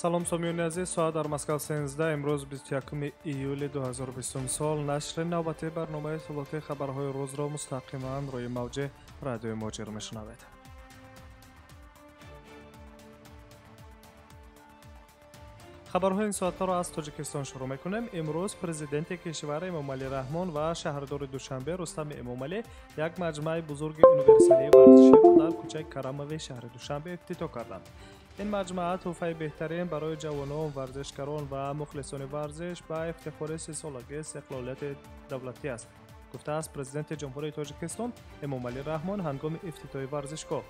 салом сомиёни азиз, соат дар Москав 13 имрӯз 21 июли 2020 сол нашри навбатии барномаи сулҳати хабарҳои рӯзро мустақиман рӯи мавҷи радиои Моҷир мешунавед. хабарҳои ин соатаро аз Тоҷикистон шурӯъ мекунем. имрӯз президенти кишвар Эмомалӣ Раҳмон ва шаҳрдори Душанбе Рустами Эмомалӣ як маҷмаи бузурги универсалии варзиширо дар кӯчаи Карамови шаҳри Душанбе ифтитоҳ карданд. ин маҷмуа тӯҳфаи беҳтарин барои ҷавонон, варзишгарон ва мухлисони варзиш ба ифтихори 30-солагии истиқлолияти давлатӣ аст, гуфтааст президенти ҷумҳурии Тоҷикистон Эмомалӣ Раҳмон ҳангоми ифтитоҳи варзишгоҳ.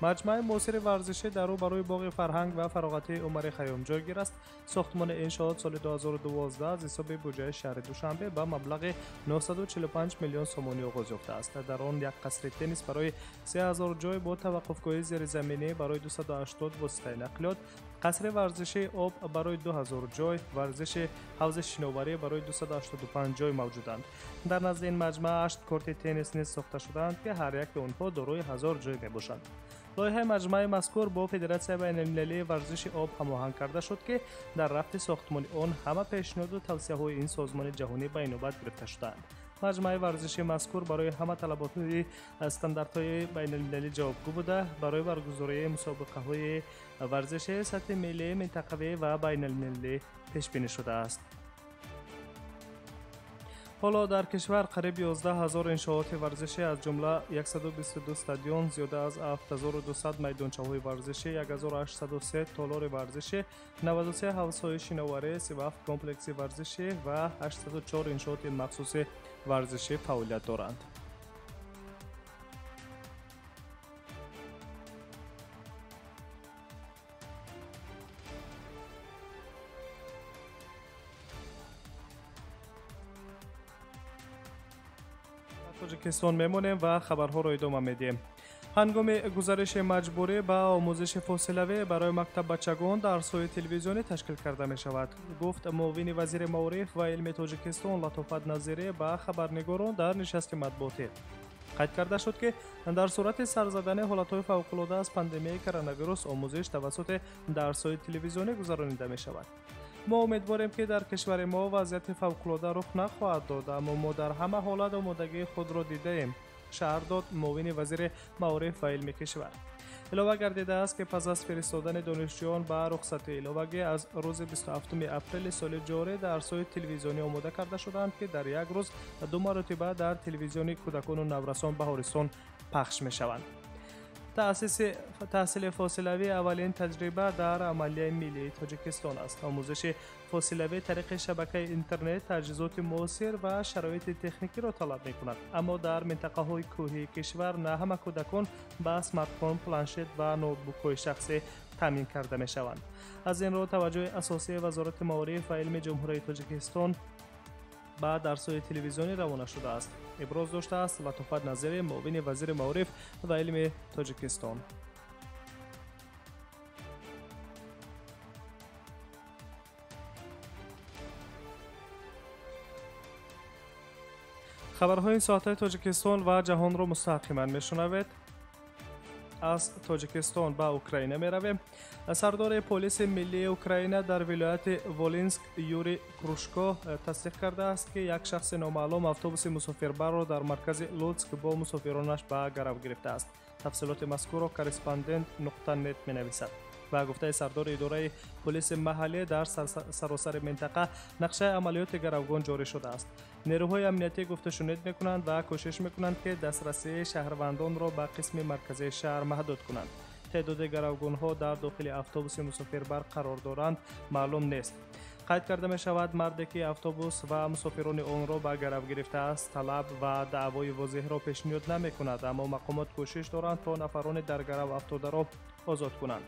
маҷмуаи муосири варзишӣ дар рӯбарӯи боғи фарҳанг ва фароғатии Умари Хаём ҷойгир аст. сохтмони иншоот соли 2012 аз ҳисоби буҷаи шаҳри Душанбе ба маблағи 945 миллион сомонӣ оғоз ёфтааст. дар он як қасри теннис барои 3000 ҷой бо таваққуфгоҳи зеризаминӣ барои 280 воситаи нақлиёт, қасри варзишии об барои 2000 ҷой, варзиши ҳавзи шиноварӣ барои 285 ҷой мавҷуданд. дар назди ин маҷмуа 8 корти теннис низ сохта шудаанд ки ҳар яки онҳо дорои 1000 ҷой мебошанд. лоиҳаи маҷмуаи мазкур бо Федератсияи байналмилалии варзиши об ҳамоҳанг карда шуд, ки дар рафти сохтмони он ҳама пешниҳоду тавсияҳои ин созмони ҷаҳонӣ ба инобат гирифта шудаанд. маҷмуаи варзиши мазкур барои ҳама талаботҳои стандартҳои байналмилалӣ ҷавобгӯ буда, барои баргузории мусобиқаҳои варзиши сатҳи миллӣ, минтақавӣ ва байналмилалӣ пешбинӣ шудааст. ҳоло дар кишвар қариб 11000 иншооти варзишӣ аз ҷумла 122 стадион, зиёда аз 7200 майдончаҳои варзишӣ, 1803 толори варзишӣ, 93 ҳавзҳои шиноварӣ, 37 комплекси варзишӣ ва 804 иншооти махсуси варзишӣ фаъолият доранд. тоҷикистон мемонем ва хабарҳоро идома медиҳем. ҳангоми гузариши маҷбурӣ ба омӯзиши фосилавӣ барои мактаббачагон дарсҳои телевизионӣ ташкил карда мешавад, гуфт муовини вазири маориф ва илми Тоҷикистон Латофат Назирӣ ба хабарнигорон дар нишасти матбуотӣ. қайд карда шуд, ки дар сурати сар задани ҳолатҳои фавқулода аз пандемияи коронавирус омӯзиш тавассути дарсҳои телевизионӣ гузаронида мешавад. мо умедворем, ки дар кишвари мо вазъияти фавқулода рух нахоҳад дод, аммо мо дар ҳама ҳолат омодагии худро дидаем, шаҳр дод муовини вазири маориф ва илми кишвар. илова гардидааст, ки пас аз фиристодани донишҷӯён ба рухсати иловагӣ аз рӯзи 27 апрели соли ҷорӣ дарсҳои телевизионӣ омода карда шуданд, ки дар як рӯз 2 маротиба дар телевизиони кӯдакону наврасон Баҳористон пахш мешаванд. таҳсили фосилавӣ аввалин таҷриба дар амалияи миллии Тоҷикистон аст. омӯзиши фосилавӣ тариқи шабакаи интернет, таҷҳизоти муосир ва шароити техникиро талаб мекунад, аммо дар минтақаҳои кӯҳии кишвар на ҳама кӯдакон ба смартфон, планшет ва ноутбукҳои шахсӣ таъмин карда мешаванд. аз ин рӯ таваҷҷӯҳи асосии Вазорати маориф ва илми ҷумҳурии Тоҷикистон ба дарсҳои телевизионӣ равона шудааст, иброз доштааст Латофат Назирӣ, муовини вазири маориф ва илми Тоҷикистон. хабарҳои ин соатаи Тоҷикистон ва ҷаҳонро мустақиман мешунавед. аз Тоҷикистон ба Украина меравем. сардори полиси миллии Украина дар вилояти Волинск Юрий Крушко тасдиқ кардааст, ки як шахси номаълум автобуси мусофирбарро дар маркази Луцк бо мусофиронаш ба гарав гирифтааст. тафсилоти мазкурро корреспондент.нет менависад. ба гуфтаи сардори идораи полиси маҳаллӣ дар саросари минтақа нақшаи амалиёти гаравгон ҷорӣ шудааст. нерӯҳои амниятӣ гуфташунид мекунанд ва кӯшиш мекунанд, ки дастрасии шаҳрвандонро ба қисми марказии шаҳр маҳдуд кунанд. теъдоди гаравгонҳо дар дохили автобуси мусофирбар қарор доранд маълум нест. қайд карда мешавад, марде ки автобус ва мусофирони онро ба гарав гирифтааст, талаб ва даъвои возеҳро пешниҳод намекунад, аммо мақомот кӯшиш доранд то нафарони дар гарав афтодаро озод кунанд.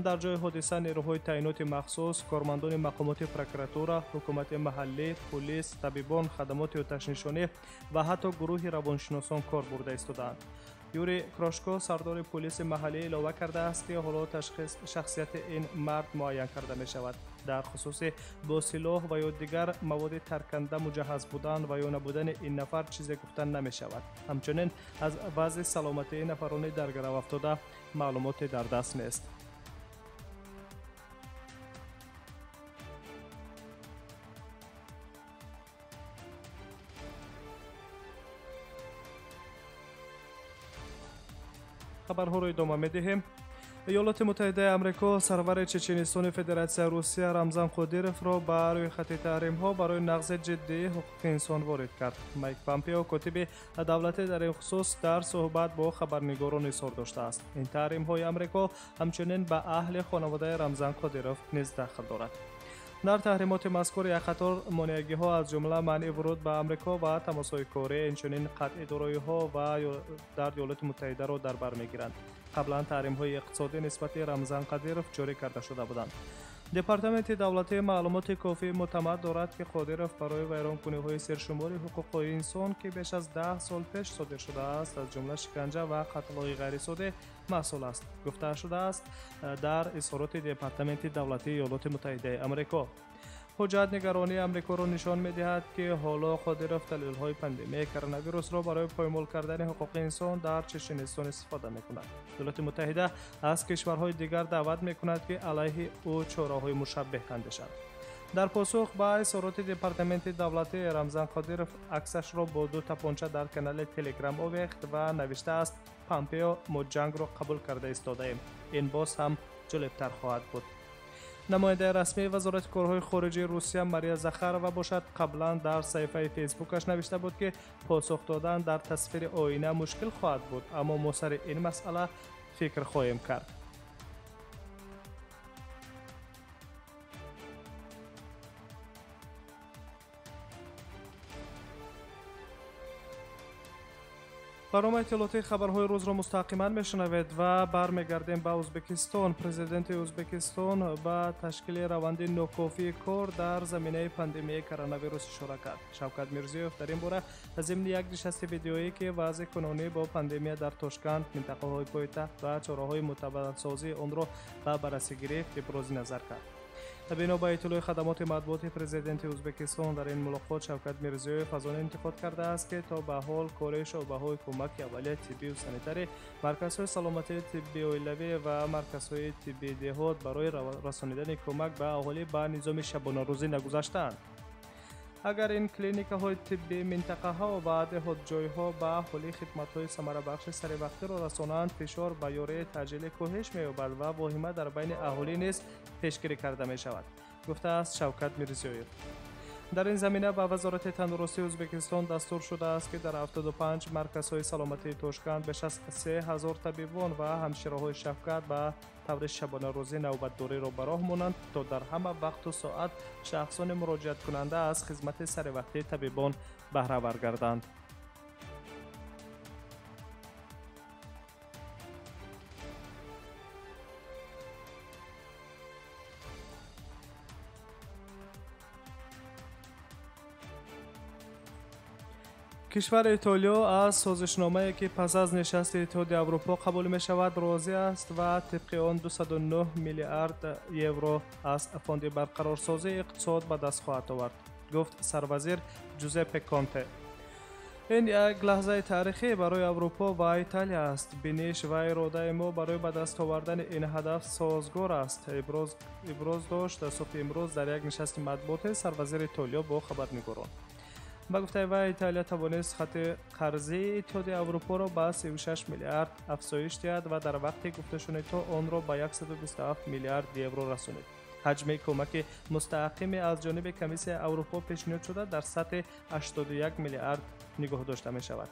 дар ҷои ҳодиса нерӯҳои таъиноти махсус, кормандони мақомоти прокуратура, ҳукумати маҳаллӣ, полис, табибон, хадамоти оташнишонӣ ва ҳатто гурӯҳи равоншиносон кор бурда истодаанд. Юрий Крушко, сардори полиси маҳаллӣ, илова кардааст, ки ҳоло шахсияти ин мард муайян карда мешавад. дар хусуси бо силоҳ ва ё дигар маводи тарканда муҷаҳҳаз будан ва ё набудани ин нафар чизе гуфта намешавад. ҳамчунин аз вазъи саломатии нафарони дар гарав афтода маълумоте дар даст нест. خبرها رو ادامه می‌دهیم. ایالات متحده آمریکا سرور چچنستان فدراسیون روسیه رمضان قادیروف را بر روی خط تحریم‌ها برای نقض جدی حقوق انسان وارد کرد. مایک پامپئو کاتب دولتی در این خصوص در صحبت با خبرنگاران اظهار داشته است. این تحریم‌های آمریکا همچنین به اهل خانواده رمضان قادیروف نیز دخل دارد. در تحریمات مذکور یک قطار مانعگی‌ها از جمله منع ورود به آمریکا و تماس‌های کاری، اینچنین قطع دارایی‌ها و در ایالات متحده را در بر می‌گیرند. قبلا تحریم‌های اقتصادی نسبت رمضان قادیروف جاری کرده شده بودند. دپارتمنت دولتی معلومات کافی معتمد دارد که قادیروف برای ویرانکنی‌های سرشماری حقوق انسان که بیش از 10 سال پیش صادر شده است، از جمله شکنجه و قتل‌های غیرساده مسئول است. گفته شده است در اظهارات دپارتمنت دولتی ایالات متحده آمریکا. حجت نگرانی آمریکا را نشان می‌دهد که حالا قادیروف دلایل‌های پاندمی کرونا ویروس را برای پایمال کردن حقوق انسان در چچنستان استفاده می‌کند. ایالات متحده از کشورهای دیگر دعوت می‌کند که علیه او چاره‌های مشابه اندیشند. در پاسخ به اظهارات دپارتمنت دولتی، رمضان قادیروف عکسش را با 2 تپانچه در کانال تلگرام آویخت و نوشته است: پامپئو، ما جنگ را قبول کرده ایستاده‌ایم. این باز هم جالب‌تر خواهد بود. نماینده رسمی وزارت کارهای خارجه روسیه ماریا زخارова باشد قبلا در صفحه فیسبوکش نوشته بود که پاسخ دادن در تصویر آینه مشکل خواهد بود، اما ما سر این مسئله فکر خواهیم کرد. برنامه اطلاعاتی خبرهای روز را مستقیما میشنوید و برمیگردیم به ازبکستان. پرزیدنت ازبکستان به تشکیل روند ناکافی کار در زمینه پاندمی کرونا ویروس اشاره کرد. شوکت میرزیوف در این باره ضمن یک نشست ویدیویی که وضع کنونی با پاندمی در تاشکند، منطقه‌های پایتخت و چاره‌های متبادل‌سازی آن را به بررسی گرفت ابراز نظر کرد. بنا به اطلاع خدمات مطبوعاتی، پرزیدنت ازبکستان در این ملاقات شوکت میرزیوف از آن انتقاد کرده است که تا به حال کار شعبه‌های کمک اولیه طبی و سانیتری، مرکزهای سلامتی طبی اولیوی و مرکزهای طبی دهات برای رسانیدن کمک به اهالی به نظام شبانه روزی نگذاشتند. اگر این کلینیک‌های طبی منطقه‌ها و دهات جای‌ها به اهالی خدمات‌های ثمره بخش سری وقتی را رسانند، فشار به یاری تعجیل کاهش می‌یابد و واهمه در بین اهالی نیز پیشگیری کرده می‌شود، گفته است شوکت میرزیوف. در این زمینه به وزارت تندرستی ازبکستان دستور شده است که در 75 مرکزهای سلامتی تاشکند بیش از 3000 طبیبان و همشیره‌های شفقت به طور شبانه روزی نوبتداری را به راه مانند تا در همه وقت و ساعت شخصان مراجعت کننده از خدمت سری وقتی طبیبان بهره ور گردند. کشور ایتالیا از سازشنامه‌ای که پس از نشست اتحادیه اروپا قبول می شود راضی است و طبق آن 209 میلیارد یورو از فاند برقرارسازی اقتصاد به دست خواهد آورد، گفت سروزیر جوزپه کانته. این یک لحظه تاریخی برای اروپا و ایتالیا است. بینش و اراده ما برای به دست آوردن این هدف سازگار است، ابراز داشت صبح امروز در یک نشست مطبوعاتی سروزیر ایتالیا با خبرنگاران. با گفته وی ایتالیا توانست خط قرضی اتحادیه اروپا را به 36 میلیارد افزایش دهد و در وقتی گفته شده تا آن را به 127 میلیارد یورو رسانید. حجم کمک مستقیم از جانب کمیسیون اروپا پیشنهاد شده در سطح 81 میلیارد نگاه داشته می شود.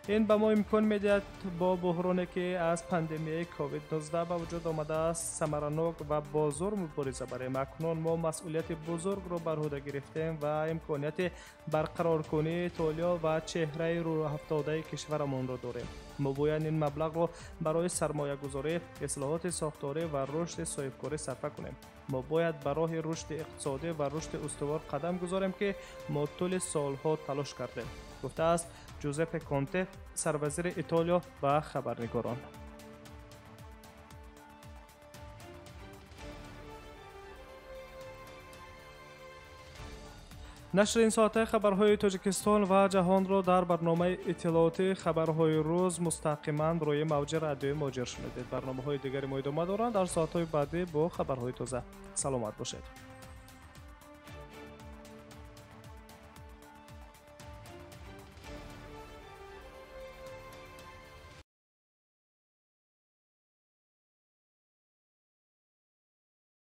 این به ما امکان می‌دهد با بحرانی که از پاندمی کووید 19 به وجود آمده است ثمرناک و بازار مبارزه بریم. اکنون ما مسئولیت بزرگ را بر عهده گرفتیم و امکانیت برقرار کنی ایتالیا و چهره رو افتاده کشورمان را داریم. ما باید این مبلغ را برای سرمایه گذاری، اصلاحات ساختاری و رشد صاحبکاری صرف کنیم. ما باید برای رشد اقتصادی و رشد استوار قدم گذاریم که ما طول سالها تلاش کردیم، گفته است جوزپه کانته سروزیر ایتالیا و خبرنگاران. نشر این ساعته خبرهای تاجیکستان و جهان را در برنامه اطلاعاتی خبرهای روز مستقیما روی موج رادیوی ماجر شنیدید. برنامه‌های دیگری ما ادامه دارند. در ساعت‌های بعدی با خبرهای تازه. سلامت باشید.